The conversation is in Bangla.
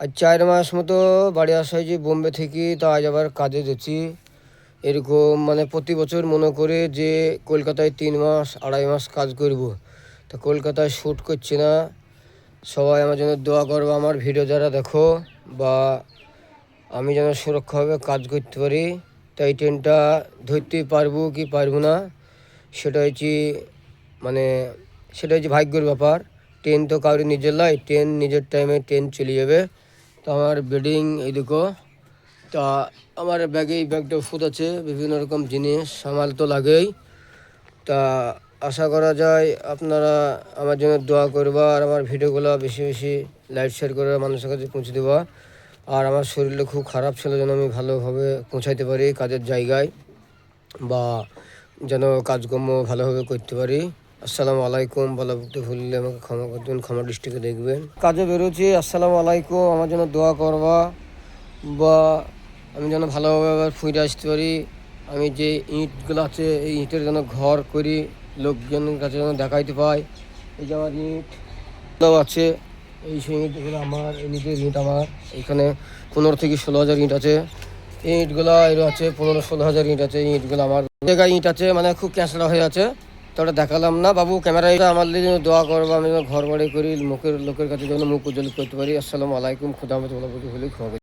আজ 4 মাস মতো বাড়ি আসা হয়েছি বোম্বে থেকে, তো আজ আবার কাজে যাচ্ছি। এরকম মানে প্রতি বছর মনে করে যে কলকাতায় 3 মাস 2.5 মাস কাজ করব, তো কলকাতায় শ্যুট করছি না। সবাই আমার জন্য দোয়া করবো, আমার ভিডিও যারা দেখো, বা আমি যেন সুরক্ষাভাবে কাজ করতে পারি। তাই ট্রেনটা ধরতে পারবো কি পারবো না সেটা হচ্ছে মানে সেটা হচ্ছে ভাগ্যের ব্যাপার। ট্রেন তো কারোর নিজের নয়, ট্রেন নিজের টাইমে ট্রেন চলে যাবে। তো আমার বেডিং এইদিকে, তা আমার ব্যাগে এই ব্যাগটা ওষুধ আছে, বিভিন্ন রকম জিনিস সামাল তো লাগেই। তা আশা করা যায় আপনারা আমার জন্য দোয়া করবা, আর আমার ভিডিওগুলো বেশি বেশি লাইক শেয়ার করে মানুষের কাছে পৌঁছে দেওয়া। আর আমার শরীরটা খুব খারাপ ছিল, যেন আমি ভালোভাবে পৌঁছাইতে পারি কাজের জায়গায়, বা যেন কাজকর্ম ভালোভাবে করতে পারি। আসসালামু আলাইকুম। বলা বলতে ভুললে আমাকে ক্ষমা করবেন, ক্ষমা দৃষ্টিকে দেখবেন। কাজে বেরোচ্ছি। আসসালামু আলাইকুম, আমার জন্য দোয়া করবা, বা আমি যেন ভালোভাবে আবার ফিরে আসতে পারি। আমি যে ইঁটগুলো আছে এই ইঁটের যেন ঘর করি, লোকজনের কাছে যেন দেখাইতে পাই। এই যে আমার ইঁটগুলো আছে, এই সেই ইঁটগুলো আমার, এই নিজের ইঁট আমার। এখানে 15 থেকে 16 হাজার ইঁট আছে। এই ইঁটগুলো এরও আছে 15-16 হাজার ইঁট আছে। এই ইঁটগুলো আমার জায়গায় ইঁট আছে, মানে খুব ক্যাঁচড়া হয়ে আছে। তো ওটা দেখালাম না বাবু, ক্যামেরায় আমার জন্য দোয়া করবো, আমি যেন ঘর বাড়ি করি, লোকের কাছে যেন মুখ উজ্জ্বল করতে পারি। আসসালামু আলাইকুম, খুদা হাফেজ। বলা বলতে ভুলে ক্ষমা।